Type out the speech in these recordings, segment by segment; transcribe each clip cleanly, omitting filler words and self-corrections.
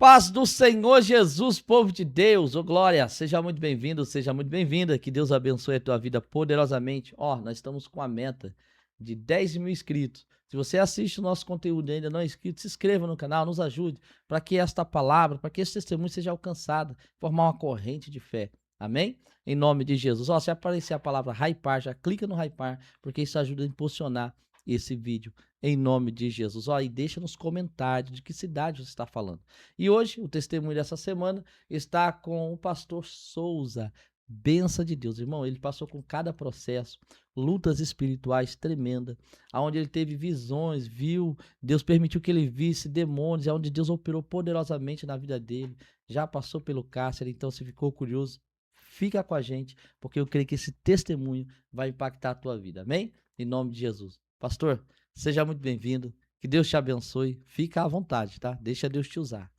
paz do Senhor Jesus, povo de Deus, ô glória, seja muito bem-vindo, seja muito bem-vinda, que Deus abençoe a tua vida poderosamente. Nós estamos com a meta de 10 mil inscritos. Se você assiste o nosso conteúdo e ainda não é inscrito, se inscreva no canal, nos ajude, para que esta palavra, para que esse testemunho seja alcançado, formar uma corrente de fé. Amém? Em nome de Jesus. Se aparecer a palavra hypar, já clica no hypar, porque isso ajuda a impulsionar esse vídeo. Em nome de Jesus. E deixa nos comentários de que cidade você está falando. E hoje, o testemunho dessa semana está com o pastor Souza. Benção de Deus, irmão. Ele passou com cada processo, lutas espirituais tremendas, aonde ele teve visões, viu, Deus permitiu que ele visse demônios, aonde Deus operou poderosamente na vida dele. Já passou pelo cárcere, então se ficou curioso, fica com a gente, porque eu creio que esse testemunho vai impactar a tua vida. Amém? Em nome de Jesus. Pastor, seja muito bem-vindo. Que Deus te abençoe. Fica à vontade, tá? Deixa Deus te usar.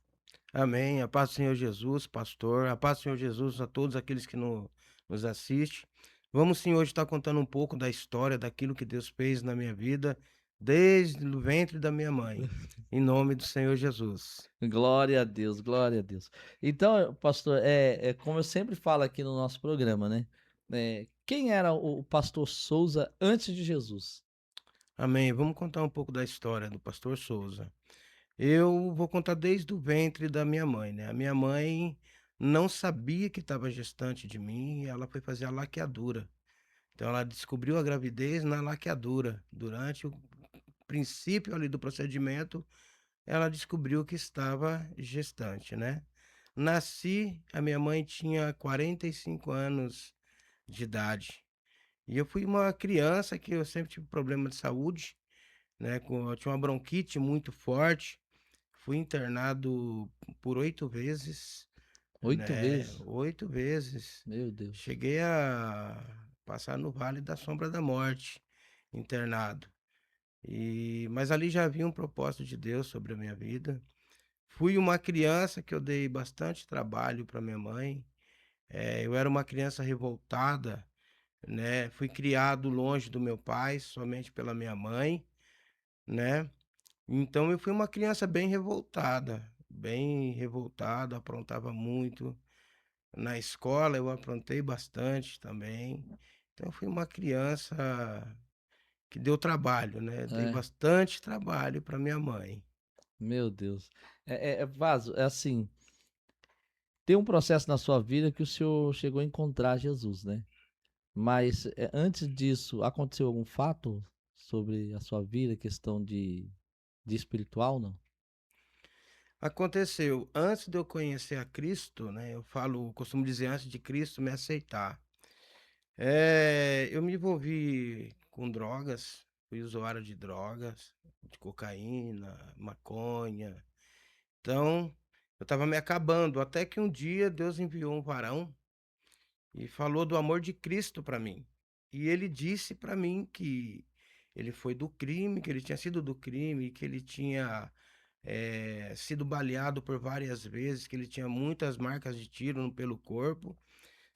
Amém. A paz do Senhor Jesus, pastor. A paz do Senhor Jesus a todos aqueles que nos assistem. Vamos sim hoje estar contando um pouco da história, daquilo que Deus fez na minha vida, desde o ventre da minha mãe. Em nome do Senhor Jesus. Glória a Deus, glória a Deus. Então, pastor, como eu sempre falo aqui no nosso programa, né? Quem era o pastor Souza antes de Jesus? Amém. Vamos contar um pouco da história do pastor Souza. Eu vou contar desde o ventre da minha mãe, né? A minha mãe não sabia que estava gestante de mim e ela foi fazer a laqueadura. Então ela descobriu a gravidez na laqueadura. Durante o princípio ali do procedimento, ela descobriu que estava gestante, né. Nasci, a minha mãe tinha 45 anos de idade, e eu fui uma criança que eu sempre tive problema de saúde, né, eu tinha uma bronquite muito forte, fui internado por 8 vezes, 8 vezes? 8 vezes. Meu Deus. Cheguei a passar no vale da sombra da morte, internado. Mas ali já havia um propósito de Deus sobre a minha vida. Fui uma criança que eu dei bastante trabalho para minha mãe. Eu era uma criança revoltada, né? Fui criado longe do meu pai, somente pela minha mãe, né? Então eu fui uma criança bem revoltada, aprontava muito. Na escola eu aprontei bastante também. Então eu fui uma criança que deu trabalho, né? Dei É, bastante trabalho para minha mãe. meu Deus. Vaso, é assim, tem um processo na sua vida que o senhor chegou a encontrar Jesus, né? Mas antes disso, aconteceu algum fato sobre a sua vida, questão de espiritual, não? Aconteceu, antes de eu conhecer a Cristo, né, costumo dizer antes de Cristo me aceitar. Eu me envolvi com drogas, fui usuário de drogas, de cocaína, maconha. Então, eu estava me acabando, até que um dia Deus enviou um varão e falou do amor de Cristo para mim. E ele disse para mim que ele foi do crime, que ele tinha sido do crime, que ele tinha sido baleado por várias vezes, que ele tinha muitas marcas de tiro pelo corpo.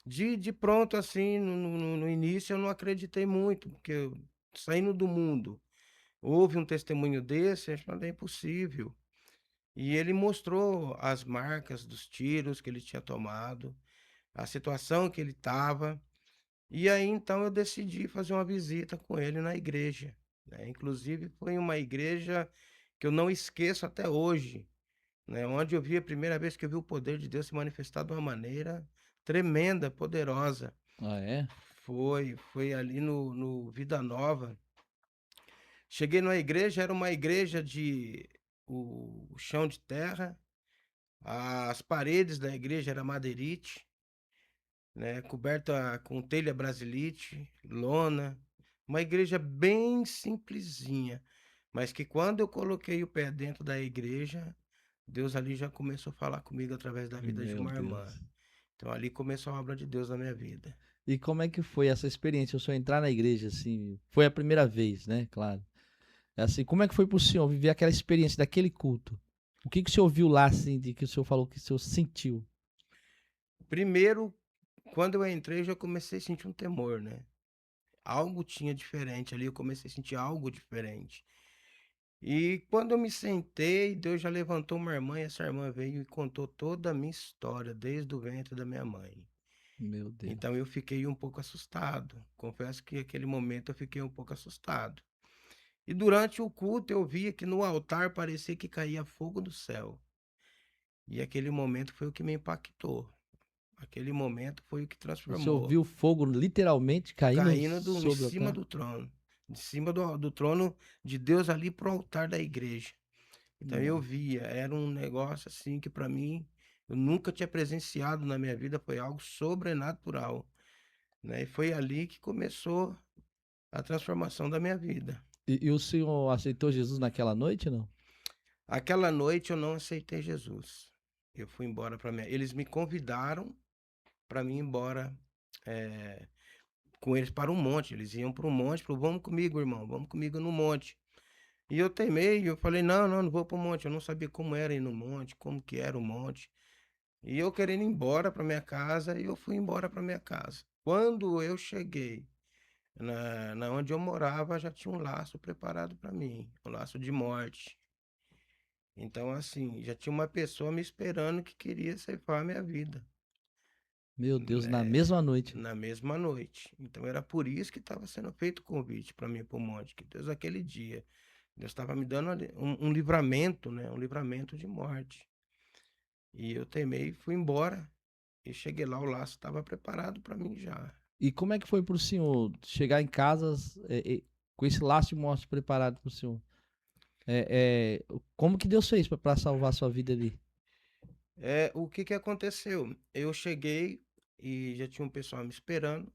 De pronto, assim, no início eu não acreditei muito, porque saindo do mundo, houve um testemunho desse, eu falei, é impossível. E ele mostrou as marcas dos tiros que ele tinha tomado, a situação que ele estava. E aí então eu decidi fazer uma visita com ele na igreja, né? Inclusive foi uma igreja que eu não esqueço até hoje, né, onde eu vi a primeira vez que eu vi o poder de Deus se manifestar de uma maneira tremenda, poderosa. Ah, é? Foi ali no Vida Nova. Cheguei na igreja, era uma igreja de o chão de terra, as paredes da igreja era madeirite, né, coberta com telha brasilite, lona, uma igreja bem simplesinha, mas que quando eu coloquei o pé dentro da igreja, Deus ali já começou a falar comigo através da vida de Meu uma irmã. Deus. Então ali começou a obra de Deus na minha vida. E como é que foi essa experiência, o senhor entrar na igreja, assim? Foi a primeira vez, né? Claro. Assim, como é que foi pro senhor viver aquela experiência daquele culto? O que que o senhor viu lá, assim, de que o senhor falou que o senhor sentiu? Primeiro, quando eu entrei, eu já comecei a sentir um temor, né? Algo tinha diferente ali, eu comecei a sentir algo diferente. E quando eu me sentei, Deus já levantou uma irmã e essa irmã veio e contou toda a minha história, desde o ventre da minha mãe. Meu Deus. Então eu fiquei um pouco assustado. Confesso que aquele momento eu fiquei um pouco assustado. E durante o culto eu via que no altar parecia que caía fogo do céu. E aquele momento foi o que me impactou. Aquele momento foi o que Você transformou. ouviu fogo literalmente caindo Caindo em sobre o cima altar? do trono. De cima do trono de Deus ali pro altar da igreja. Então eu Nossa. via, era um negócio assim que para mim eu nunca tinha presenciado na minha vida, foi algo sobrenatural, né? E foi ali que começou a transformação da minha vida. E o senhor aceitou Jesus naquela noite, não? Aquela noite eu não aceitei Jesus. Eu fui embora para minha. Eles me convidaram para mim ir embora eh, com eles para um monte. Eles iam para um monte, falou: vamos comigo, irmão, vamos comigo no monte. E eu teimei, eu falei: não, não, não vou para o monte. Eu não sabia como era ir no monte, como que era o monte. E eu querendo ir embora para minha casa, e eu fui embora para minha casa. Quando eu cheguei na onde eu morava, já tinha um laço preparado para mim, um laço de morte. Então, assim, já tinha uma pessoa me esperando que queria ceifar a minha vida, Meu Deus, na né? mesma noite. Na mesma noite. Então, era por isso que estava sendo feito o convite para mim ir para o monte, que Deus, aquele dia, Deus estava me dando ali um livramento, né? Um livramento de morte. E eu temei e fui embora. E cheguei lá, o laço estava preparado para mim já. E como é que foi pro senhor chegar em casa com esse laço de morte preparado pro senhor? Como que Deus fez pra salvar sua vida ali? O que que aconteceu? Eu cheguei e já tinha um pessoal me esperando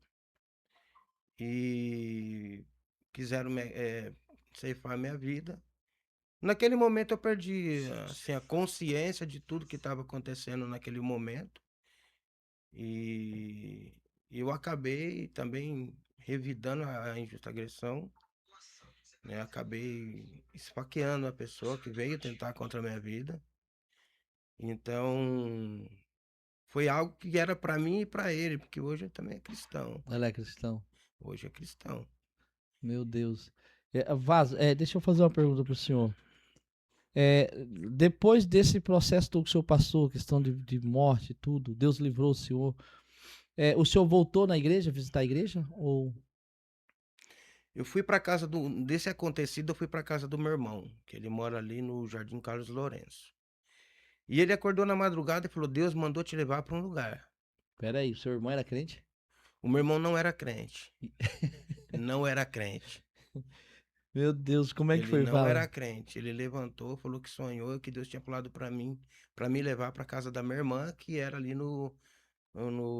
e quiseram ceifar a minha vida. Naquele momento eu perdi, assim, a consciência de tudo que estava acontecendo naquele momento e eu acabei também revidando a injusta agressão, né? Acabei esfaqueando a pessoa que veio tentar contra a minha vida. Então, foi algo que era para mim e para ele, porque hoje ele também é cristão. Ela é cristão. Hoje é cristão. Meu Deus. Vaz, deixa eu fazer uma pergunta pro senhor. Depois desse processo todo que o senhor passou, questão de morte e tudo, Deus livrou o senhor. O senhor voltou na igreja, visitar a igreja? Ou Eu fui para casa desse acontecido, eu fui para casa do meu irmão, que ele mora ali no Jardim Carlos Lourenço. E ele acordou na madrugada e falou: Deus mandou te levar para um lugar. peraí, o seu irmão era crente? O meu irmão não era crente. Não era crente. Meu Deus, como é que Ele foi? não Fala. era crente. Ele levantou, falou que sonhou que Deus tinha falado para me levar para casa da minha irmã, que era ali no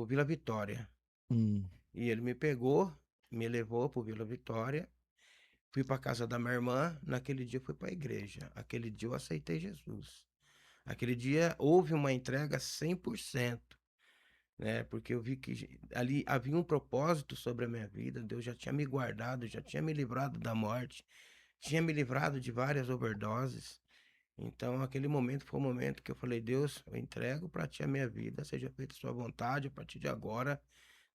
Vila Vitória. Hum, E ele me pegou, me levou pro Vila Vitória. Fui para casa da minha irmã, naquele dia fui para a igreja. Aquele dia eu aceitei Jesus. Aquele dia houve uma entrega 100%, né? Porque eu vi que ali havia um propósito sobre a minha vida. Deus já tinha me guardado, já tinha me livrado da morte, tinha me livrado de várias overdoses. Então, aquele momento foi o momento que eu falei: Deus, eu entrego para ti a minha vida, seja feita a sua vontade a partir de agora.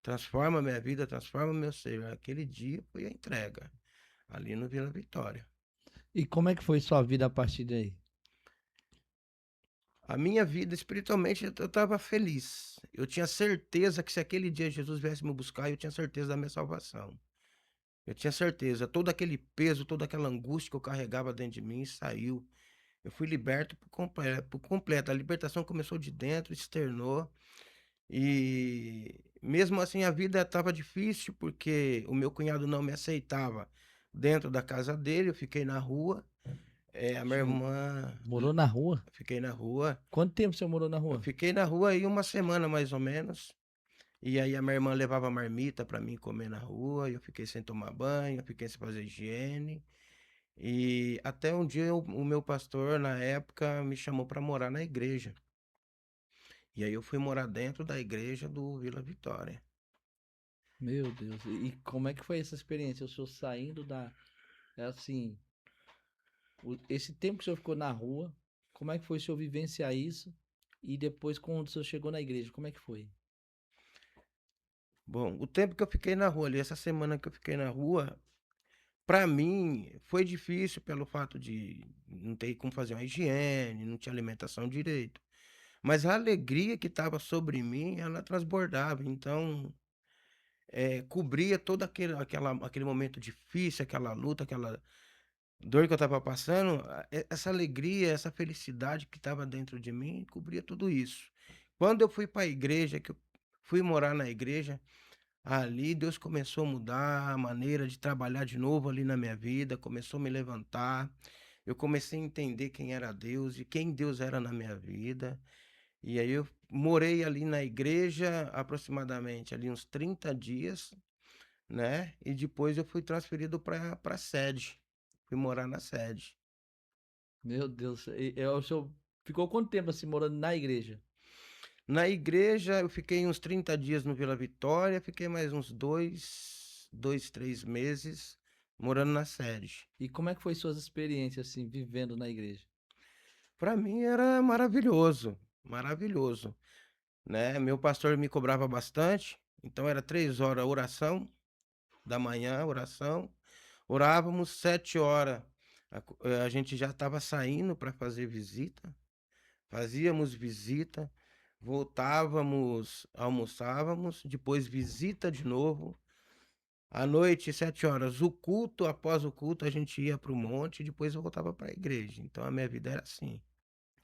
Transforma a minha vida, transforma meu ser. Aquele dia foi a entrega ali no Vila Vitória. E como é que foi sua vida a partir daí? A minha vida espiritualmente eu estava feliz. Eu tinha certeza que se aquele dia Jesus viesse me buscar, eu tinha certeza da minha salvação. Eu tinha certeza, todo aquele peso, toda aquela angústia que eu carregava dentro de mim saiu. Eu fui liberto por completo, por completo. A libertação começou de dentro, externou. E mesmo assim a vida estava difícil porque o meu cunhado não me aceitava dentro da casa dele. Eu fiquei na rua. A minha Senhor irmã, morou na rua? fiquei na rua. Quanto tempo o senhor morou na Eu rua? fiquei na rua aí uma semana mais ou menos. E aí a minha irmã levava marmita para mim comer na rua. E eu fiquei sem tomar banho, eu fiquei sem fazer higiene. E até um dia o meu pastor, na época, me chamou para morar na igreja. E aí eu fui morar dentro da igreja do Vila Vitória. Meu Deus. E como é que foi essa experiência? O senhor saindo da. Assim, esse tempo que o senhor ficou na rua, como é que foi o senhor vivenciar isso? E depois, quando o senhor chegou na igreja, como é que foi? Bom, o tempo que eu fiquei na rua ali, essa semana que eu fiquei na rua, Para mim foi difícil pelo fato de não ter como fazer uma higiene, não tinha alimentação direito, mas a alegria que estava sobre mim, ela transbordava, então, cobria todo aquele momento difícil, aquela luta, aquela dor que eu estava passando, essa alegria, essa felicidade que estava dentro de mim, cobria tudo isso. Quando eu fui para a igreja, que eu fui morar na igreja, ali Deus começou a mudar a maneira de trabalhar de novo ali na minha vida, começou a me levantar. Eu comecei a entender quem era Deus e quem Deus era na minha vida. E aí eu morei ali na igreja aproximadamente ali uns 30 dias, né? E depois eu fui transferido para a sede. Fui morar na sede. Meu Deus, o senhor ficou quanto tempo assim morando na igreja? Na igreja eu fiquei uns 30 dias no Vila Vitória, fiquei mais uns 3 meses morando na sede. E como é que foi suas experiências assim vivendo na igreja? Para mim era maravilhoso, maravilhoso, né? Meu pastor me cobrava bastante, então era 3 horas oração da manhã, oração. Orávamos 7 horas. A gente já estava saindo para fazer visita, fazíamos visita, voltávamos, almoçávamos, depois visita de novo. À noite, 7 horas, o culto, após o culto, a gente ia para o monte e depois voltava para a igreja. Então a minha vida era assim.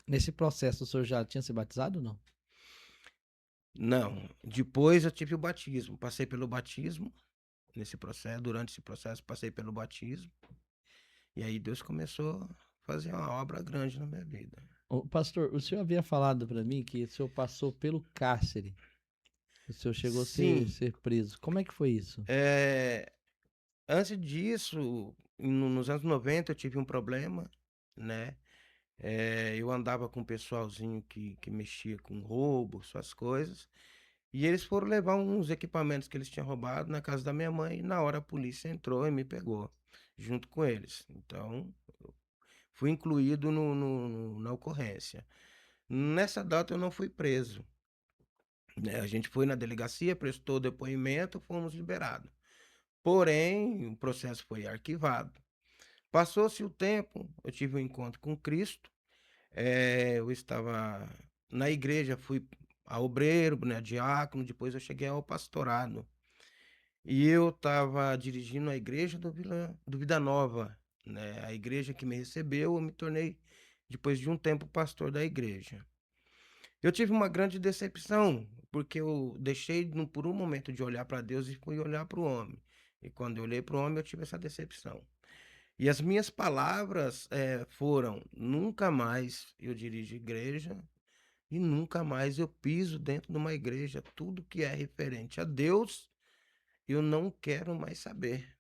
Nesse processo, o senhor já tinha se batizado ou não? Não, depois eu tive o batismo. Passei pelo batismo, nesse processo, durante esse processo, passei pelo batismo. E aí Deus começou a fazer uma obra grande na minha vida. Ô, pastor, o senhor havia falado para mim que o senhor passou pelo cárcere. O senhor chegou a Sim, ser preso. Como é que foi isso? é, antes disso, nos anos 90 eu tive um problema, né? Eu andava com um pessoalzinho que mexia com roubo, suas coisas. E eles foram levar uns equipamentos que eles tinham roubado na casa da minha mãe. E na hora a polícia entrou e me pegou, junto com eles. Então, fui incluído na ocorrência. Nessa data eu não fui preso, né? A gente foi na delegacia, prestou depoimento, fomos liberados. Porém, o processo foi arquivado. Passou-se o tempo, eu tive um encontro com Cristo. Eu estava na igreja, fui a obreiro, né, diácono, depois eu cheguei ao pastorado. E eu estava dirigindo a igreja do Vida Nova, né? A igreja que me recebeu, eu me tornei, depois de um tempo, pastor da igreja. Eu tive uma grande decepção, porque eu deixei por um momento de olhar para Deus e fui olhar para o homem. E quando eu olhei para o homem, eu tive essa decepção. E as minhas palavras foram: nunca mais eu dirijo igreja e nunca mais eu piso dentro de uma igreja. Tudo que é referente a Deus, eu não quero mais saber.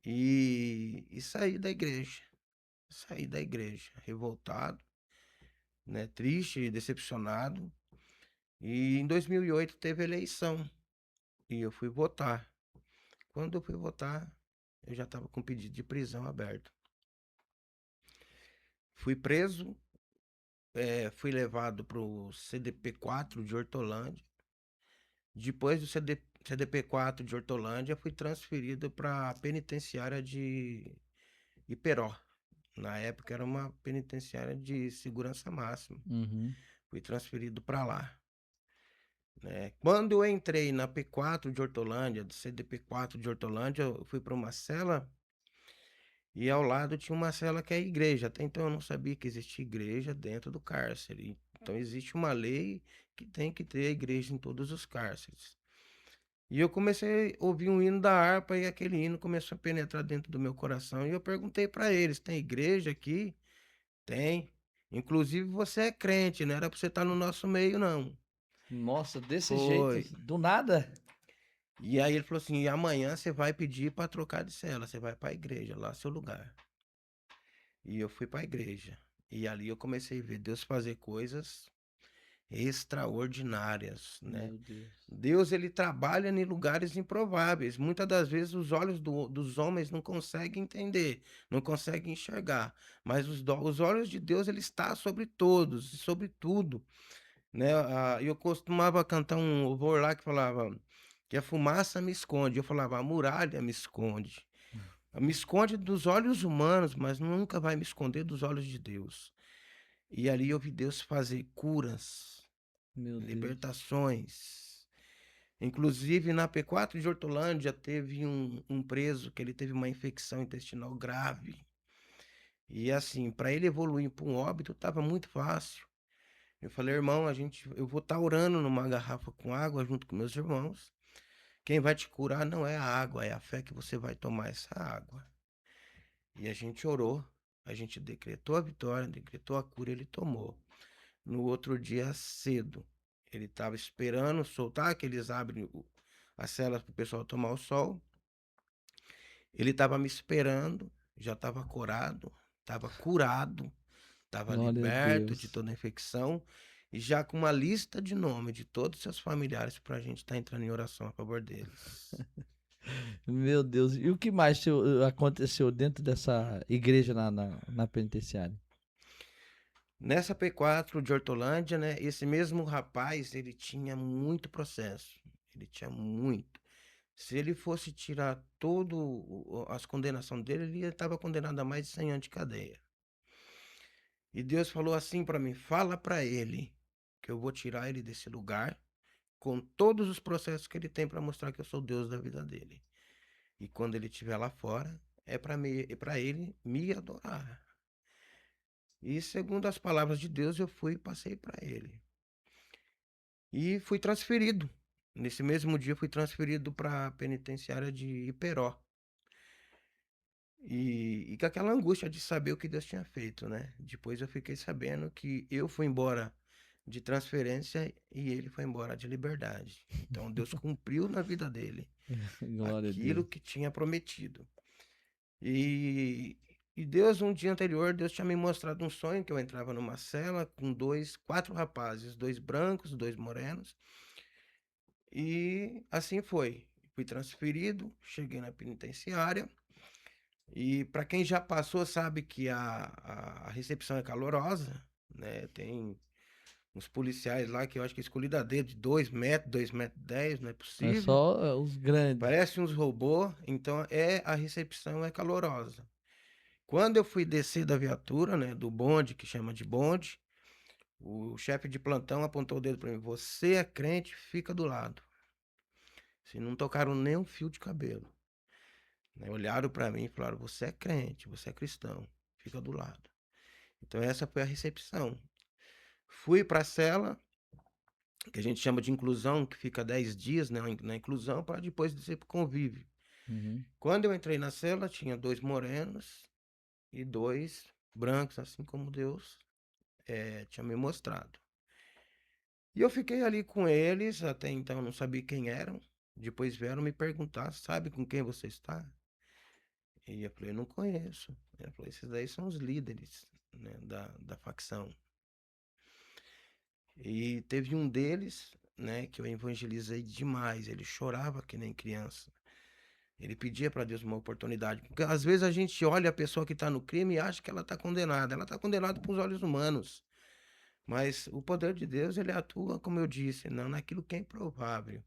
E saí da igreja. Saí da igreja, revoltado, né, triste, decepcionado. E em 2008 teve eleição e eu fui votar. Quando eu fui votar, eu já estava com pedido de prisão aberto. Fui preso, fui levado para o CDP-4 de Hortolândia. Depois do CDP-4 de Hortolândia, fui transferido para a penitenciária de Iperó. Na época era uma penitenciária de segurança máxima. Uhum. Fui transferido para lá, né? Quando eu entrei na P4 de Hortolândia, do CDP-4 de Hortolândia, eu fui para uma cela e ao lado tinha uma cela que é a igreja. Até então eu não sabia que existia igreja dentro do cárcere. Então existe uma lei que tem que ter a igreja em todos os cárceres. E eu comecei a ouvir um hino da harpa e aquele hino começou a penetrar dentro do meu coração. E eu perguntei para eles: tem igreja aqui? Tem. Inclusive você é crente, não era para você estar no nosso meio, não. Nossa, desse jeito, Foi. do nada? E aí ele falou assim: e amanhã você vai pedir para trocar de cela, você vai para a igreja, lá é seu lugar. E eu fui para a igreja. E ali eu comecei a ver Deus fazer coisas extraordinárias, né? Meu Deus. Deus, ele trabalha em lugares improváveis. Muitas das vezes os olhos dos homens não conseguem entender, não conseguem enxergar. Mas os olhos de Deus, ele está sobre todos e sobre tudo, né? Eu costumava cantar um louvor lá que falava que a fumaça me esconde. Eu falava, a muralha me esconde. Me esconde dos olhos humanos, mas nunca vai me esconder dos olhos de Deus. E ali eu vi Deus fazer curas, Meu Deus. libertações. Inclusive na P4 de Hortolândia teve um preso que ele teve uma infecção intestinal grave. E assim, para ele evoluir para um óbito estava muito fácil. Eu falei, irmão, eu vou estar orando numa garrafa com água junto com meus irmãos. Quem vai te curar não é a água, é a fé que você vai tomar essa água. E a gente orou, a gente decretou a vitória, decretou a cura, ele tomou. No outro dia cedo, ele estava esperando soltar, que eles abrem as celas para o pessoal tomar o sol. Ele estava me esperando, já estava curado, estava Glória a liberto de Deus. toda a infecção e já com uma lista de nome de todos os seus familiares para a gente estar entrando em oração a favor deles. Meu Deus. E o que mais aconteceu dentro dessa igreja na penitenciária? Nessa P4 de Hortolândia, né, esse mesmo rapaz, ele tinha muito processo. Ele tinha muito. Se ele fosse tirar todo as condenações dele, ele estava condenado a mais de 100 anos de cadeia. E Deus falou assim para mim: fala para ele que eu vou tirar ele desse lugar com todos os processos que ele tem para mostrar que eu sou Deus da vida dele. E quando ele estiver lá fora, é para ele me adorar. E segundo as palavras de Deus, eu fui e passei para ele. E fui transferido. Nesse mesmo dia, fui transferido para a penitenciária de Iperó. E com aquela angústia de saber o que Deus tinha feito, né? Depois eu fiquei sabendo que eu fui embora de transferência e ele foi embora de liberdade. Então Deus cumpriu na vida dele Glória a aquilo Deus. que tinha prometido. E, e Deus, um dia anterior, Deus tinha me mostrado um sonho que eu entrava numa cela com quatro rapazes, dois brancos, dois morenos. E assim foi. Fui transferido, cheguei na penitenciária. E para quem já passou, sabe que a recepção é calorosa, né? Tem uns policiais lá que eu acho que é escolhido a dedo de 2 metros, 2 metros e 10, não é É possível. só os grandes. Parece uns robôs, então a recepção é calorosa. Quando eu fui descer da viatura, né, do bonde, que chama de bonde, o chefe de plantão apontou o dedo para mim: você é crente, fica do lado. Se não tocaram nem um fio de cabelo. Né? Olharam para mim e falaram: você é crente, você é cristão, fica do lado. Então essa foi a recepção. Fui para a cela, que a gente chama de inclusão, que fica 10 dias, né, na inclusão, para depois descer para o convívio. Uhum. Quando eu entrei na cela, tinha dois morenos e dois brancos, assim como Deus tinha me mostrado. E eu fiquei ali com eles, até então eu não sabia quem eram. Depois vieram me perguntar: sabe com quem você está? E eu falei: não conheço. Ele falou: esses daí são os líderes, né, da facção. E teve um deles, né, que eu evangelizei demais. Ele chorava que nem criança. Ele pedia para Deus uma oportunidade. Porque às vezes a gente olha a pessoa que está no crime e acha que ela está condenada. Ela está condenada por olhos humanos. Mas o poder de Deus, ele atua, como eu disse, não naquilo que é improvável.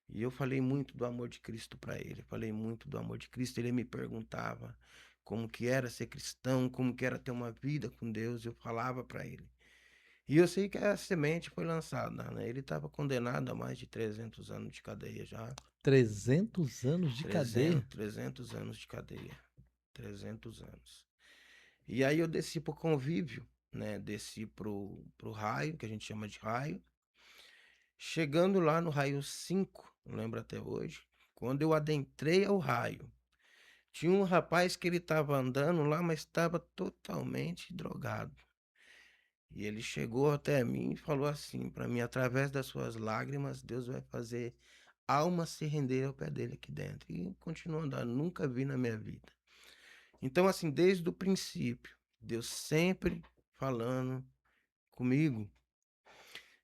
E eu falei muito do amor de Cristo para ele. Falei muito do amor de Cristo. Ele me perguntava como que era ser cristão, como que era ter uma vida com Deus. Eu falava para ele. E eu sei que a semente foi lançada, né? Ele estava condenado a mais de 300 anos de cadeia já. 300 anos de cadeia? 300 anos de cadeia. 300 anos. E aí eu desci pro convívio, né? Desci pro raio, que a gente chama de raio. Chegando lá no raio 5, lembro até hoje, quando eu adentrei ao raio, tinha um rapaz que ele estava andando lá, mas estava totalmente drogado. E ele chegou até mim e falou assim para mim: através das suas lágrimas, Deus vai fazer alma se render ao pé dele aqui dentro. E continuou andando, nunca vi na minha vida. Então, assim, desde o princípio, Deus sempre falando comigo.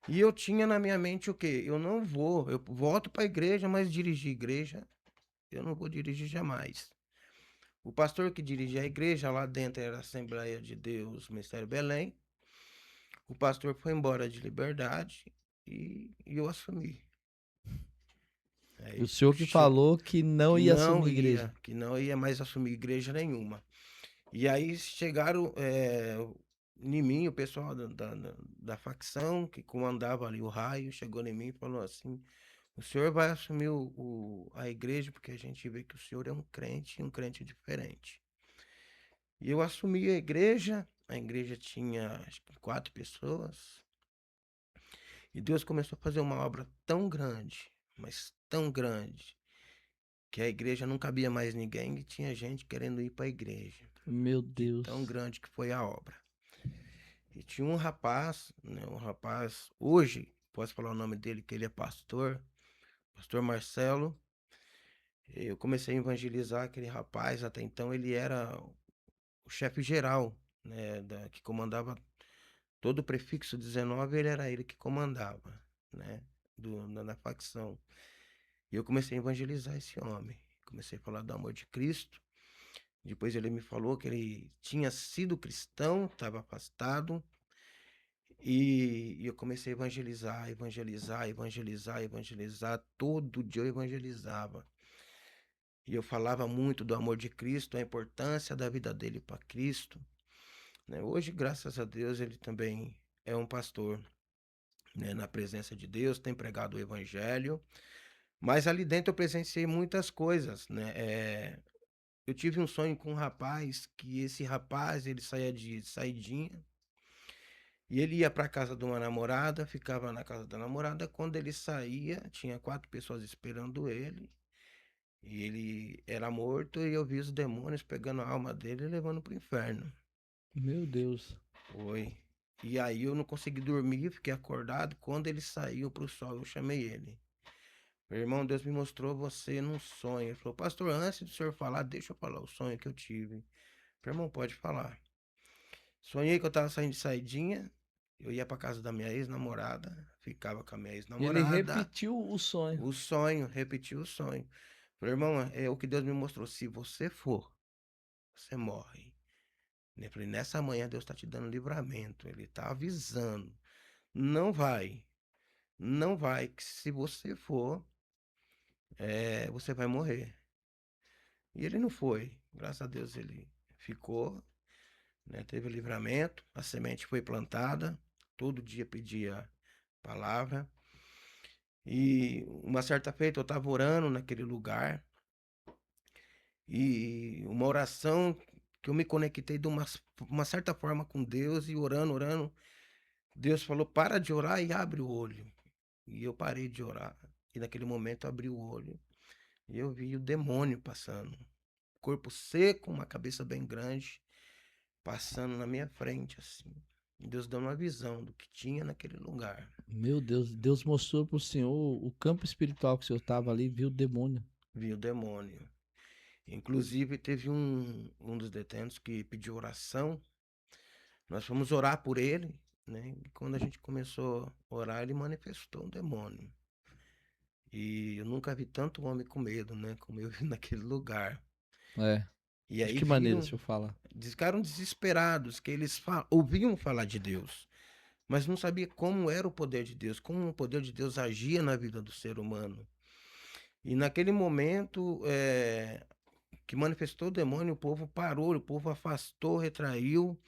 E eu tinha na minha mente o quê? Eu volto para a igreja, mas dirigir igreja, eu não vou dirigir jamais. O pastor que dirigia a igreja lá dentro era a Assembleia de Deus, Ministério Belém. O pastor foi embora de liberdade e eu assumi. E o senhor que falou que não ia assumir igreja. que não ia mais assumir igreja nenhuma. E aí chegaram em mim, o pessoal da facção que comandava ali o raio, chegou em mim e falou assim: o senhor vai assumir a igreja porque a gente vê que o senhor é um crente diferente. E eu assumi a igreja tinha acho que 4 pessoas, e Deus começou a fazer uma obra tão grande, mas tão grande, que a igreja não cabia mais ninguém e tinha gente querendo ir para a igreja, Meu de tão Deus. grande que foi a obra. E tinha um rapaz, né, hoje, posso falar o nome dele, que ele é pastor, pastor Marcelo. Eu comecei a evangelizar aquele rapaz, até então ele era o chefe geral, né, que comandava todo o prefixo 19, ele era ele que comandava, né, na facção. E eu comecei a evangelizar esse homem, comecei a falar do amor de Cristo. Depois ele me falou que ele tinha sido cristão, estava afastado. E eu comecei a evangelizar, evangelizar, evangelizar, evangelizar. Todo dia eu evangelizava. E eu falava muito do amor de Cristo, a importância da vida dele para Cristo, né? Hoje, graças a Deus, ele também é um pastor, né, na presença de Deus, tem pregado o evangelho. Mas ali dentro eu presenciei muitas coisas, né? Eu tive um sonho com um rapaz, que esse rapaz, ele saía de saidinha, e ele ia para casa de uma namorada, ficava na casa da namorada. Quando ele saía, tinha 4 pessoas esperando ele. E ele era morto e eu vi os demônios pegando a alma dele e levando pro inferno. Meu Deus. Foi. E aí eu não consegui dormir, fiquei acordado. Quando ele saiu pro sol, eu chamei ele. Meu irmão, Deus me mostrou você num sonho. Ele falou: pastor, antes do senhor falar, deixa eu falar o sonho que eu tive. Meu irmão, pode falar. Sonhei que eu tava saindo de saidinha. Eu ia pra casa da minha ex-namorada, ficava com a minha Ele ex-namorada. repetiu o sonho. O sonho, repetiu o sonho. Falei: irmão, é o que Deus me mostrou. Se você for, você morre. Eu falei: nessa manhã Deus está te dando livramento. Ele está avisando. Não vai. Não vai. Que se você for, você vai morrer. E ele não foi. Graças a Deus ele ficou, né? Teve livramento. A semente foi plantada. Todo dia pedia palavra. E uma certa feita eu estava orando naquele lugar. E uma oração que eu me conectei de uma certa forma com Deus, e orando, orando, Deus falou: para de orar e abre o olho. E eu parei de orar. E naquele momento eu abri o olho e eu vi o demônio passando. Corpo seco, uma cabeça bem grande, passando na minha frente, assim. E Deus deu uma visão do que tinha naquele lugar. Meu Deus, Deus mostrou pro senhor o campo espiritual que o senhor tava ali, viu o demônio. Vi o demônio. Inclusive, teve um dos detentos que pediu oração. Nós fomos orar por ele, né? E quando a gente começou a orar, ele manifestou um demônio. E eu nunca vi tanto homem com medo, né? Como eu vi naquele lugar. É. E De aí que maneira o senhor fala? ficaram desesperados, que eles ouviam falar de Deus, mas não sabia como era o poder de Deus, como o poder de Deus agia na vida do ser humano. E naquele momento que manifestou o demônio, o povo parou, o povo afastou, retraiu,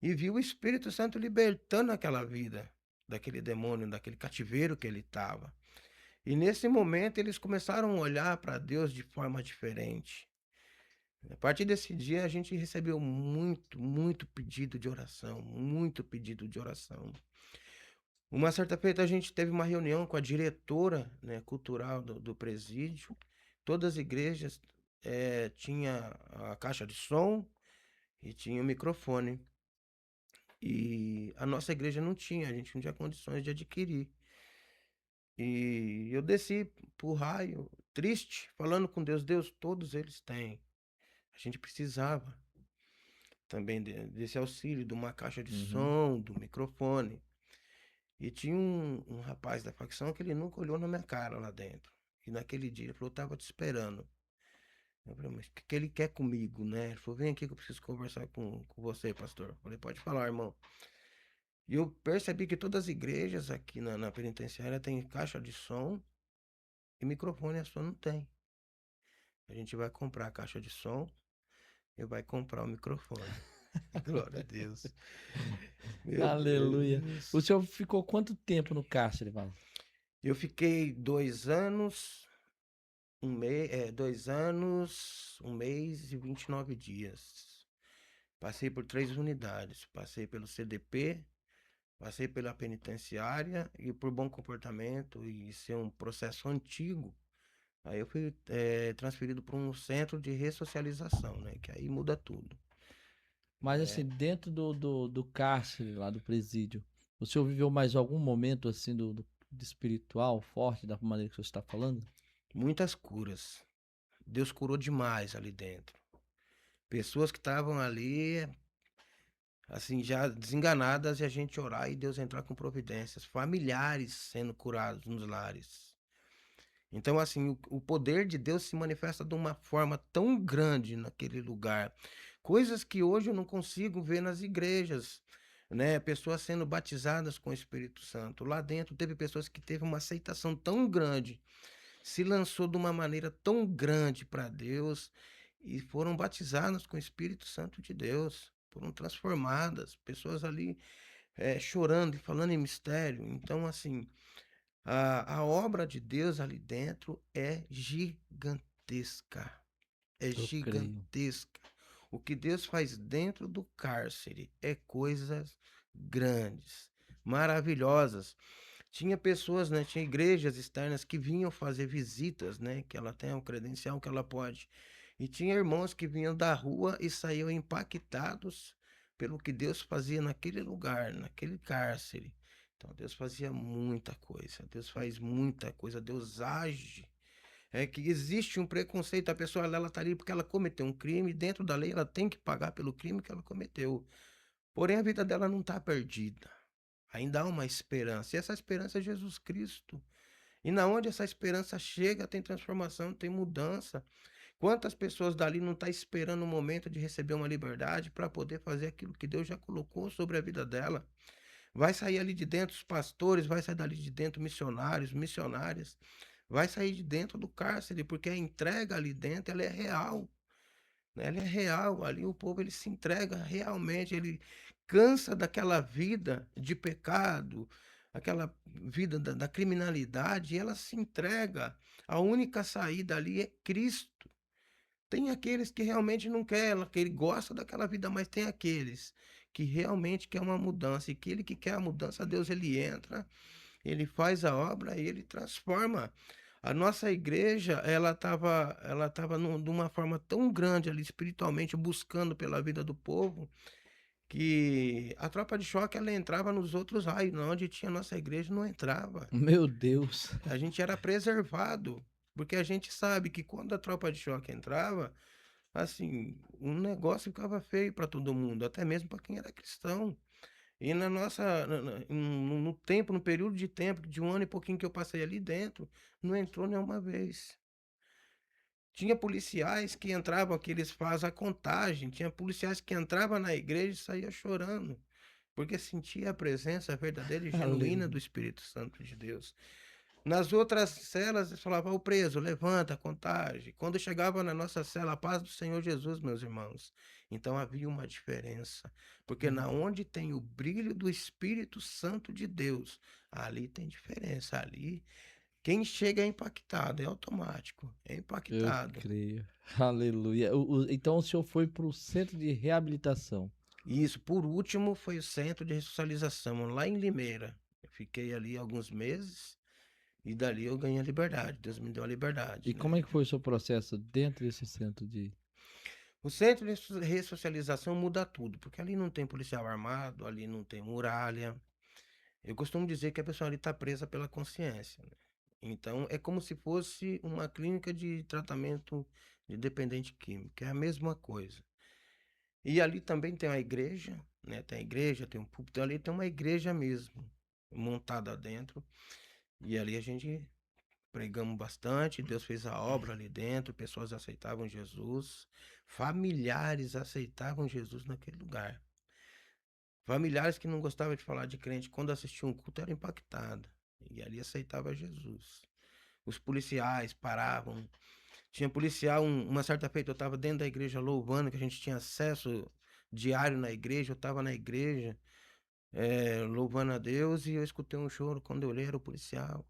e viu o Espírito Santo libertando aquela vida, daquele demônio, daquele cativeiro que ele estava. E nesse momento eles começaram a olhar para Deus de forma diferente. A partir desse dia a gente recebeu muito, muito pedido de oração, muito pedido de oração. Uma certa feita a gente teve uma reunião com a diretora, né, cultural do presídio. Todas as igrejas tinha a caixa de som e tinha o microfone. E a nossa igreja não tinha, a gente não tinha condições de adquirir. E eu desci pro raio, triste, falando com Deus: Deus, todos eles têm. A gente precisava também desse auxílio, de uma caixa de Uhum. som, do microfone. E tinha um rapaz da facção que ele nunca olhou na minha cara lá dentro. E naquele dia ele falou: eu tava te esperando. Eu falei: mas o que ele quer comigo, né? Ele falou: vem aqui que eu preciso conversar com você, pastor. Eu falei: pode falar, irmão. E eu percebi que todas as igrejas aqui na penitenciária tem caixa de som e microfone a sua não tem. A gente vai comprar a caixa de som e vai comprar o microfone. Glória a Deus. Meu Aleluia. O Deus. senhor ficou quanto tempo no cárcere, Val? Eu fiquei 2 anos, 2 anos, 1 mês e 29 dias. Passei por 3 unidades. Passei pelo CDP, passei pela penitenciária e por bom comportamento e ser um processo antigo. Aí eu fui transferido para um centro de ressocialização, né? Que aí muda tudo. Mas assim, dentro do cárcere lá, do presídio, o senhor viveu mais algum momento assim do espiritual forte, da maneira que o senhor está falando? Muitas curas. Deus curou demais ali dentro. Pessoas que estavam ali, assim, já desenganadas e a gente orar e Deus entrar com providências. Familiares sendo curados nos lares. Então, assim, o poder de Deus se manifesta de uma forma tão grande naquele lugar. Coisas que hoje eu não consigo ver nas igrejas, né? Pessoas sendo batizadas com o Espírito Santo. Lá dentro teve pessoas que teve uma aceitação tão grande, se lançou de uma maneira tão grande para Deus e foram batizadas com o Espírito Santo de Deus. Foram transformadas, pessoas ali chorando e falando em mistério. Então, assim, a obra de Deus ali dentro é gigantesca. É Eu creio. gigantesca. O que Deus faz dentro do cárcere é coisas grandes, maravilhosas. Tinha pessoas, né? Tinha igrejas externas que vinham fazer visitas, né? Que ela tem o credencial que ela pode. E tinha irmãos que vinham da rua e saíam impactados pelo que Deus fazia naquele lugar, naquele cárcere. Então Deus fazia muita coisa. Deus faz muita coisa. Deus age. É que existe um preconceito. A pessoa ela tá ali porque ela cometeu um crime. Dentro da lei ela tem que pagar pelo crime que ela cometeu. Porém a vida dela não está perdida. Ainda há uma esperança. E essa esperança é Jesus Cristo. E na onde essa esperança chega, tem transformação, tem mudança. Quantas pessoas dali não estão esperando o momento de receber uma liberdade para poder fazer aquilo que Deus já colocou sobre a vida dela? Vai sair ali de dentro os pastores, vai sair dali de dentro missionários, missionárias. Vai sair de dentro do cárcere, porque a entrega ali dentro ela é real, né? Ela é real. Ali o povo ele se entrega realmente, ele cansa daquela vida de pecado, aquela vida da criminalidade, e ela se entrega. A única saída ali é Cristo. Tem aqueles que realmente não quer, que ele gosta daquela vida, mas tem aqueles que realmente quer uma mudança, e aquele que quer a mudança, Deus ele entra, ele faz a obra e ele transforma. A nossa igreja, ela tava de uma forma tão grande ali espiritualmente buscando pela vida do povo, que a tropa de choque ela entrava nos outros raios, onde tinha nossa igreja não entrava. Meu Deus. A gente era preservado, porque a gente sabe que quando a tropa de choque entrava, assim, um negócio ficava feio para todo mundo, até mesmo para quem era cristão. E na nossa, no tempo, no período de tempo, de 1 ano e pouquinho que eu passei ali dentro, não entrou nenhuma vez. Tinha policiais que entravam, que eles fazem a contagem, tinha policiais que entravam na igreja e saía chorando, porque sentia a presença verdadeira e genuína do Aleluia. Espírito Santo de Deus. Nas outras celas, eles falavam, o preso, levanta, contagem. Quando chegava na nossa cela, a paz do Senhor Jesus, meus irmãos. Então havia uma diferença. Porque na Uhum. onde tem o brilho do Espírito Santo de Deus, ali tem diferença. Ali, quem chega é impactado, é automático, é Eu impactado. creio. Aleluia. Então o senhor foi para o centro de reabilitação. E isso, por último, foi o centro de ressocialização, lá em Limeira. Eu fiquei ali alguns meses e dali eu ganhei a liberdade. Deus me deu a E liberdade, como é né? que foi o seu processo dentro desse centro de. O centro de ressocialização muda tudo, porque ali não tem policial armado, ali não tem muralha. Eu costumo dizer que a pessoa ali está presa pela consciência, né? Então, é como se fosse uma clínica de tratamento de dependente químico, é a mesma coisa. E ali também tem a igreja, né? Tem a igreja, tem um púlpito, ali tem uma igreja mesmo, montada dentro. E ali a gente pregamos bastante, Deus fez a obra ali dentro, pessoas aceitavam Jesus, familiares aceitavam Jesus naquele lugar. Familiares que não gostavam de falar de crente, quando assistiam um culto, eram impactados. E ali aceitava Jesus. os policiais paravam. Tinha policial, uma certa feita eu estava dentro da igreja louvando, que a gente tinha acesso diário na igreja, eu estava na igreja, louvando a Deus, e eu escutei um choro, quando eu olhei era o policial.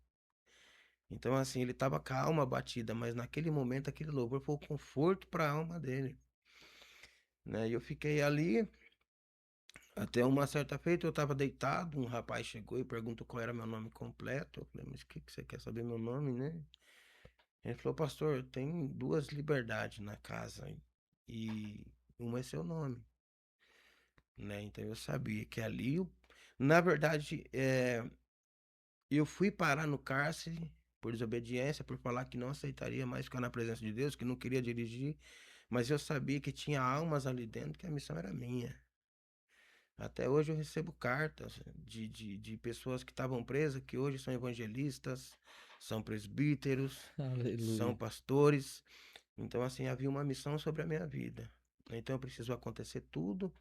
Então, assim, ele estava com a alma batida, mas naquele momento aquele louvor foi o conforto para a alma dele, né? E eu fiquei ali, até uma certa feita eu estava deitado, um rapaz chegou e perguntou qual era meu nome completo. Eu falei, mas o que que você quer saber meu nome, né? Ele falou, pastor, tem duas liberdades na casa e uma é seu nome, né? Então eu sabia que ali, na verdade, eu fui parar no cárcere por desobediência, por falar que não aceitaria mais ficar na presença de Deus, que não queria dirigir, mas eu sabia que tinha almas ali dentro, que a missão era minha. Até hoje eu recebo cartas de pessoas que estavam presas, que hoje são evangelistas, são presbíteros, são Aleluia. pastores. Então, assim, havia uma missão sobre a minha vida. Então, precisou acontecer tudo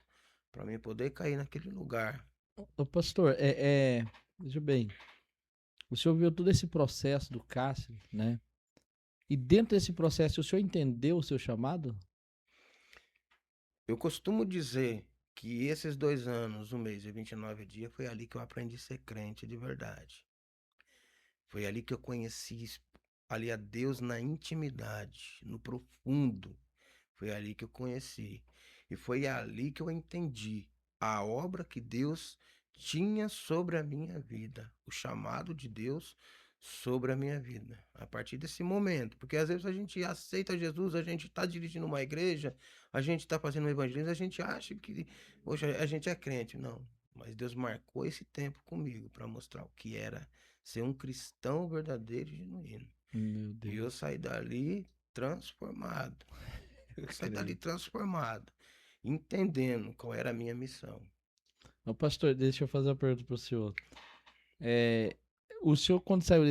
para mim poder cair naquele lugar. Ô, pastor, veja bem, o senhor viu todo esse processo do Cássio, né? E dentro desse processo, o senhor entendeu o seu chamado? Eu costumo dizer que esses 2 anos, 1 mês e 29 dias, foi ali que eu aprendi a ser crente de verdade. Foi ali que eu conheci ali a Deus na intimidade, no profundo. Foi ali que eu conheci. E foi ali que eu entendi a obra que Deus tinha sobre a minha vida, o chamado de Deus sobre a minha vida. A partir desse momento, porque às vezes a gente aceita Jesus, a gente está dirigindo uma igreja, a gente está fazendo um evangelismo, a gente acha que hoje a gente é crente. Não, mas Deus marcou esse tempo comigo para mostrar o que era ser um cristão verdadeiro e genuíno. Meu E eu Deus, saí dali transformado. eu Eu saí dali creio. transformado, entendendo qual era a minha missão. Ô, pastor, deixa eu fazer uma pergunta para o senhor. É, o senhor, quando saiu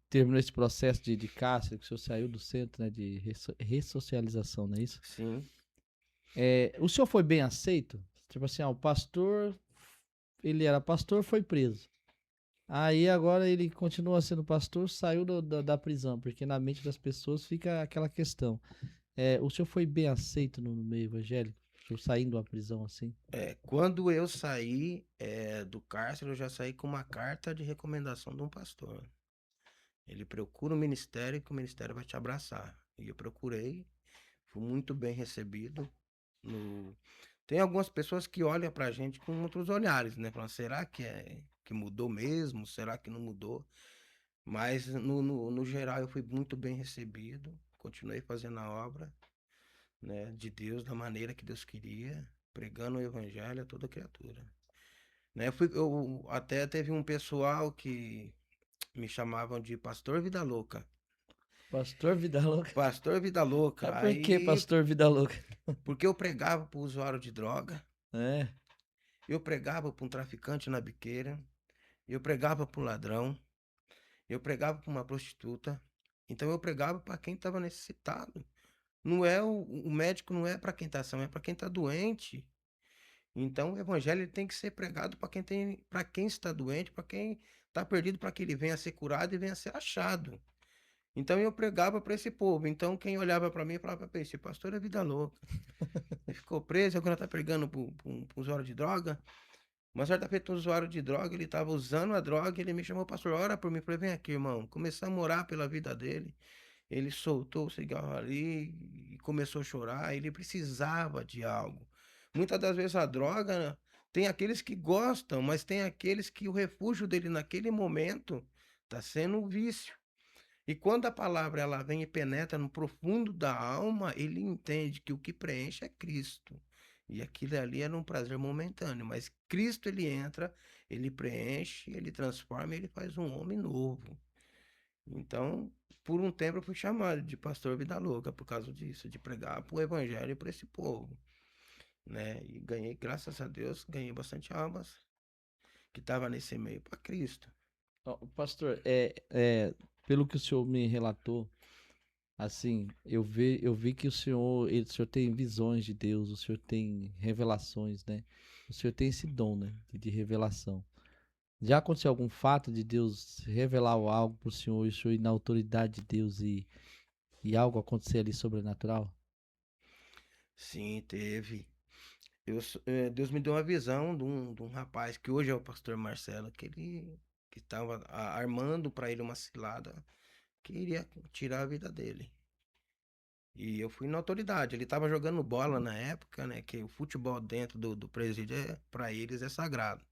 terminou esse processo de cárcere, que o senhor saiu do centro, né, de ressocialização, não é isso? Sim, O senhor foi bem aceito? Tipo assim, o pastor, ele era pastor, foi preso. Aí agora ele continua sendo pastor, saiu da prisão, porque na mente das pessoas fica aquela questão. O senhor foi bem aceito no meio evangélico? O senhor saindo da prisão assim? quando eu saí do cárcere, eu já saí com uma carta de recomendação de um pastor. Ele procura o ministério que o ministério vai te abraçar. E eu procurei, fui muito bem recebido. No... Tem algumas pessoas que olham pra gente com outros olhares, né? Falam, será que mudou mesmo? Será que não mudou? Mas no geral eu fui muito bem recebido, continuei fazendo a obra, né, de Deus da maneira que Deus queria, pregando o evangelho a toda criatura. Né, eu até teve um pessoal que me chamavam de Pastor Vida Louca. Pastor Vida Louca? Pastor Vida Louca. Mas por que Aí, Pastor Vida Louca? porque eu pregava para o usuário de droga, É, eu pregava para um traficante na biqueira, eu pregava para um ladrão, eu pregava para uma prostituta. Então eu pregava para quem estava necessitado. Não é o médico não é para quem está são, é para quem está doente. Então o evangelho ele tem que ser pregado para quem está doente, para quem está perdido, para que ele venha a ser curado e venha a ser achado. Então eu pregava para esse povo. Então quem olhava para mim falava, esse pastor é vida louca. Ele ficou preso, agora está pregando para um usuário de droga. Uma certa feita, um usuário de droga, ele estava usando a droga, ele me chamou, pastor, ora por mim. Eu falei, vem aqui, irmão. Começamos a orar pela vida dele. Ele soltou o cigarro ali e começou a chorar. Ele precisava de algo. Muitas das vezes a droga tem aqueles que gostam, mas tem aqueles que o refúgio dele naquele momento está sendo um vício. E quando a palavra ela vem e penetra no profundo da alma, ele entende que o que preenche é Cristo. E aquilo ali era um prazer momentâneo, mas Cristo ele entra, ele preenche, ele transforma, ele faz um homem novo. Então, por um tempo eu fui chamado de pastor vida louca por causa disso, de pregar o evangelho para esse povo, né? E ganhei, graças a Deus, ganhei bastante almas que estavam nesse meio para Cristo. ó, pastor, pelo que o senhor me relatou, assim, eu vi que o senhor tem visões de Deus, o senhor tem revelações, né? O senhor tem esse dom, né, de revelação. Já aconteceu algum fato de Deus revelar algo para o senhor e o senhor ir na autoridade de Deus e algo acontecer ali sobrenatural? Sim, teve. Deus me deu uma visão de um rapaz que hoje é o pastor Marcelo, que estava armando para ele uma cilada que iria tirar a vida dele. E eu fui na autoridade. Ele estava jogando bola na época, né? Que o futebol dentro do presídio, para eles, é sagrado.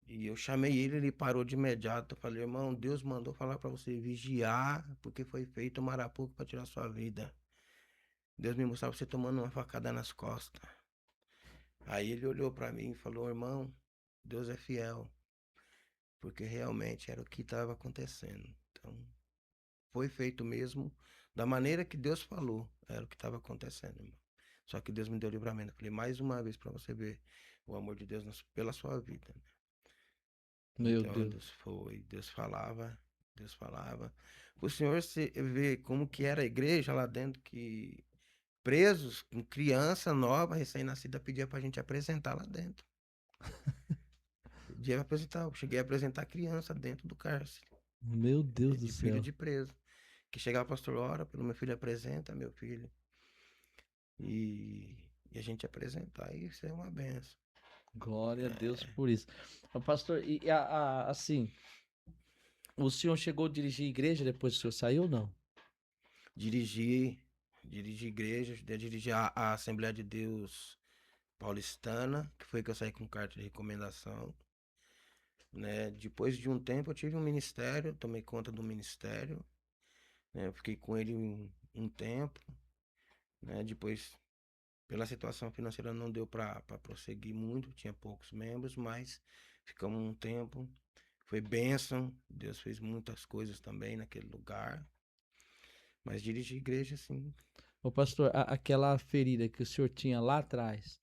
E eu chamei ele, ele parou de imediato. Eu falei, irmão, Deus mandou falar para você vigiar, porque foi feito uma arapuca para tirar sua vida. Deus me mostrava você tomando uma facada nas costas. Aí ele olhou para mim e falou, irmão, Deus é fiel, porque realmente era o que estava acontecendo. Então, foi feito mesmo da maneira que Deus falou, era o que estava acontecendo, irmão. Só que Deus me deu livramento. Eu falei, mais uma vez para você ver o amor de Deus pela sua vida, né? Meu Então, Deus. Deus falava, Deus falava. O Senhor se vê como que era a igreja lá dentro, que presos, com criança nova, recém-nascida, pedia pra gente apresentar lá dentro. Podia apresentar, eu cheguei a apresentar criança dentro do cárcere, Meu Deus do de filho céu. de preso. Que chegava, pastor, ora pelo meu filho, apresenta meu filho. E a gente apresentar, isso é uma benção. Glória a Deus por isso. Ô, pastor, assim, o senhor chegou a dirigir igreja depois que o senhor saiu ou não? Dirigi, dirigi igrejas, dirigi a Assembleia de Deus Paulistana, que foi que eu saí com carta de recomendação, né? Depois de um tempo eu tive um ministério, tomei conta do ministério, né? Eu fiquei com ele um tempo, né? Depois, pela situação financeira não deu para prosseguir muito, tinha poucos membros, mas ficamos um tempo. Foi bênção, Deus fez muitas coisas também naquele lugar, mas dirigi igreja sim. Ô, pastor, aquela ferida que o senhor tinha lá atrás,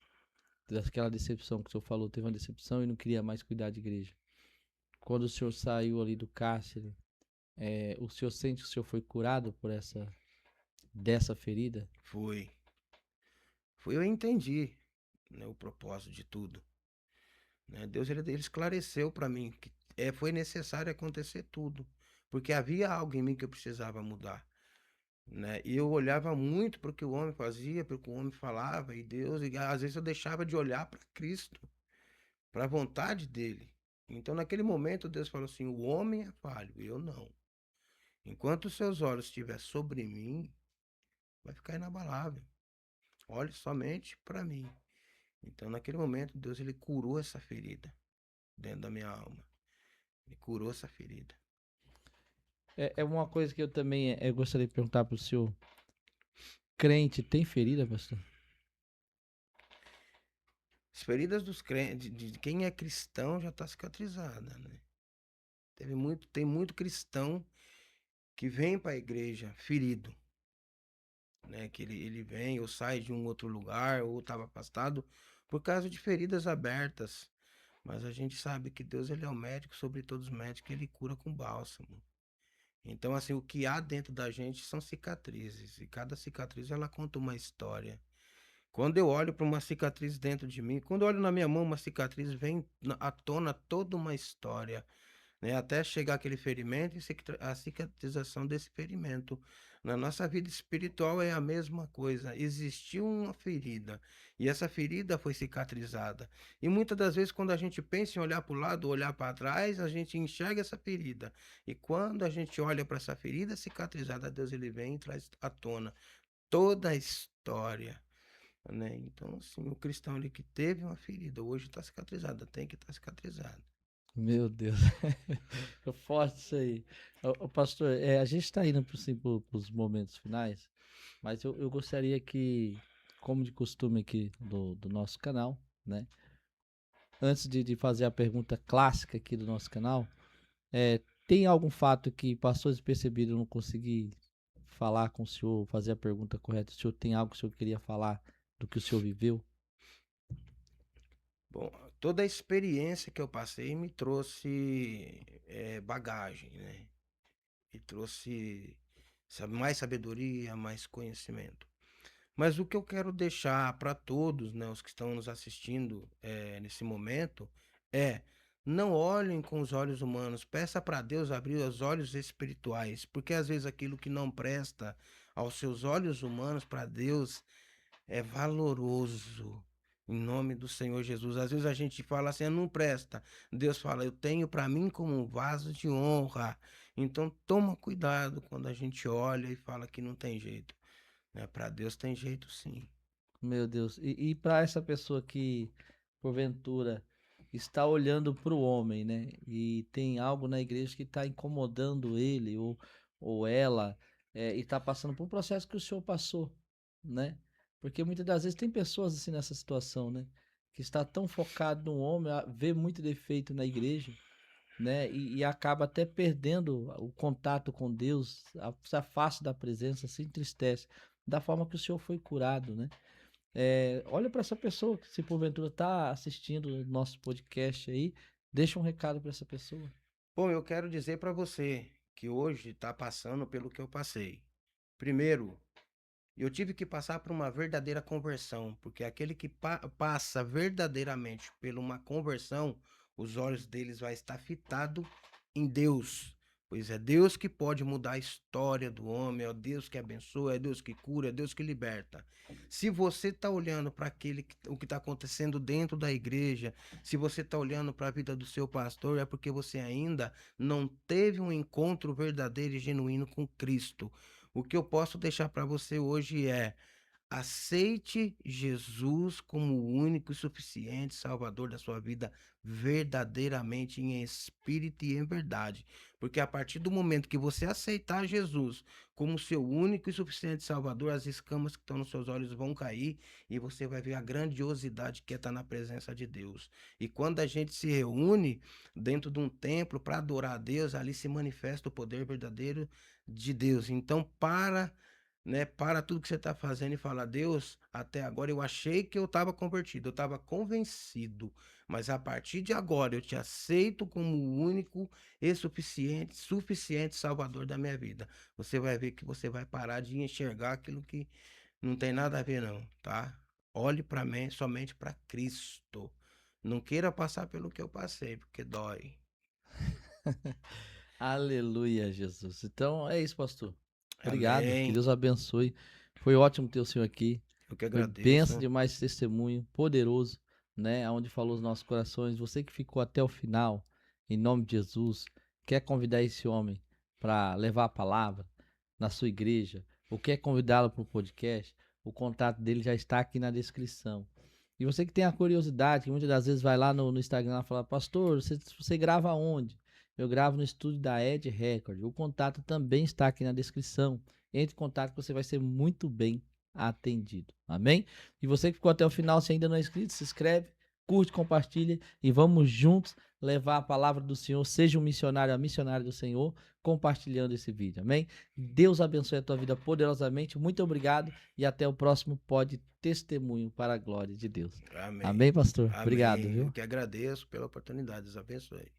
daquela decepção que o senhor falou, teve uma decepção e não queria mais cuidar de igreja. Quando o senhor saiu ali do cárcere, o senhor sente que o senhor foi curado por dessa ferida? Foi, eu entendi, né, o propósito de tudo, né? Deus ele esclareceu para mim que foi necessário acontecer tudo, porque havia algo em mim que eu precisava mudar, né? E eu olhava muito para o que o homem fazia, para o que o homem falava, e Deus, e às vezes eu deixava de olhar para Cristo, para a vontade dele. Então, naquele momento, Deus falou assim: o homem é falho, eu não. Enquanto os seus olhos estiver sobre mim, vai ficar inabalável. Olhe somente para mim. Então, naquele momento, Deus ele curou essa ferida dentro da minha alma. Ele curou essa ferida. É uma coisa que eu também gostaria de perguntar para o senhor. Crente tem ferida, pastor? As feridas dos crentes, de quem é cristão, já está cicatrizada, né? Tem muito cristão que vem para a igreja ferido, né? Que ele vem ou sai de um outro lugar ou estava afastado por causa de feridas abertas. Mas a gente sabe que Deus ele é o médico sobre todos os médicos, ele cura com bálsamo. Então, assim, o que há dentro da gente são cicatrizes, e cada cicatriz ela conta uma história. Quando eu olho para uma cicatriz dentro de mim, quando eu olho na minha mão uma cicatriz, vem à tona toda uma história, né? Até chegar aquele ferimento e a cicatrização desse ferimento. Na nossa vida espiritual é a mesma coisa. Existiu uma ferida e essa ferida foi cicatrizada. E muitas das vezes, quando a gente pensa em olhar para o lado, olhar para trás, a gente enxerga essa ferida. E quando a gente olha para essa ferida cicatrizada, Deus ele vem e traz à tona toda a história. Né? Então, assim, o cristão ali que teve uma ferida, hoje está cicatrizada, tem que estar cicatrizada. Meu Deus. É forte isso aí. Ô, pastor, a gente está indo assim, para os momentos finais, mas eu gostaria que, como de costume aqui do nosso canal, né? Antes de fazer a pergunta clássica aqui do nosso canal, tem algum fato que passou despercebido, eu não consegui falar com o senhor, fazer a pergunta correta? O senhor tem algo que o senhor queria falar do que o senhor viveu? Bom, toda a experiência que eu passei me trouxe bagagem, né? Me trouxe mais sabedoria, mais conhecimento. Mas o que eu quero deixar para todos, né, os que estão nos assistindo nesse momento, é Não olhem com os olhos humanos, peça para Deus abrir os olhos espirituais, porque às vezes aquilo que não presta aos seus olhos humanos para Deus é valoroso. Em nome do Senhor Jesus. Às vezes a gente fala assim, "Ah, não presta." Deus fala, eu tenho para mim como um vaso de honra. Então toma cuidado quando a gente olha e fala que não tem jeito, né? Para Deus tem jeito sim. Meu Deus. E para essa pessoa que, porventura, está olhando para o homem, né? E tem algo na igreja que está incomodando ele ou ela, e está passando por um processo que o senhor passou, né? Porque muitas das vezes tem pessoas assim nessa situação, né? Que está tão focado no homem, vê muito defeito na igreja, né? E acaba até perdendo o contato com Deus, se afasta da presença, se entristece, da forma que o senhor foi curado, né? Olha para essa pessoa que se porventura está assistindo o nosso podcast aí, deixa um recado para essa pessoa. Bom, eu quero dizer para você que hoje está passando pelo que eu passei. Primeiro, eu tive que passar por uma verdadeira conversão, porque aquele que passa verdadeiramente por uma conversão, os olhos deles vai estar fitado em Deus. Pois é Deus que pode mudar a história do homem, é Deus que abençoa, é Deus que cura, é Deus que liberta. Se você está olhando para o que está acontecendo dentro da igreja, se você está olhando para a vida do seu pastor, é porque você ainda não teve um encontro verdadeiro e genuíno com Cristo. O que eu posso deixar para você hoje é: aceite Jesus como o único e suficiente Salvador da sua vida, verdadeiramente em espírito e em verdade. Porque a partir do momento que você aceitar Jesus como seu único e suficiente Salvador, as escamas que estão nos seus olhos vão cair e você vai ver a grandiosidade que é estar na presença de Deus. E quando a gente se reúne dentro de um templo para adorar a Deus, ali se manifesta o poder verdadeiro de Deus. Então, para tudo que você está fazendo e fala, Deus, até agora eu achei que eu estava convertido, eu estava convencido, mas a partir de agora eu te aceito como o único e suficiente Salvador da minha vida. Você vai ver que você vai parar de enxergar aquilo que não tem nada a ver não, tá? Olhe para mim somente para Cristo. Não queira passar pelo que eu passei, porque dói. Aleluia, Jesus. Então é isso, pastor. Obrigado, que Amém. Deus abençoe. Foi ótimo ter o senhor aqui. Eu que Foi benção agradeço. demais esse testemunho, poderoso, né? Onde falou os nossos corações. Você que ficou até o final, em nome de Jesus, quer convidar esse homem para levar a palavra na sua igreja, ou quer convidá-lo para o podcast, o contato dele já está aqui na descrição. E você que tem a curiosidade, que muitas das vezes vai lá no Instagram e fala, pastor, você grava onde? Eu gravo no estúdio da Ed Record. O contato também está aqui na descrição. Entre em contato que você vai ser muito bem atendido. Amém? E você que ficou até o final, se ainda não é inscrito, se inscreve, curte, compartilha e vamos juntos levar a palavra do Senhor. Seja um missionário, a missionária do Senhor, compartilhando esse vídeo. Amém? Deus abençoe a tua vida poderosamente. Muito obrigado e até o próximo Pod Testemunho para a glória de Deus. Amém. Amém, pastor? Obrigado, Amém. Eu viu? que agradeço pela oportunidade. Deus abençoe.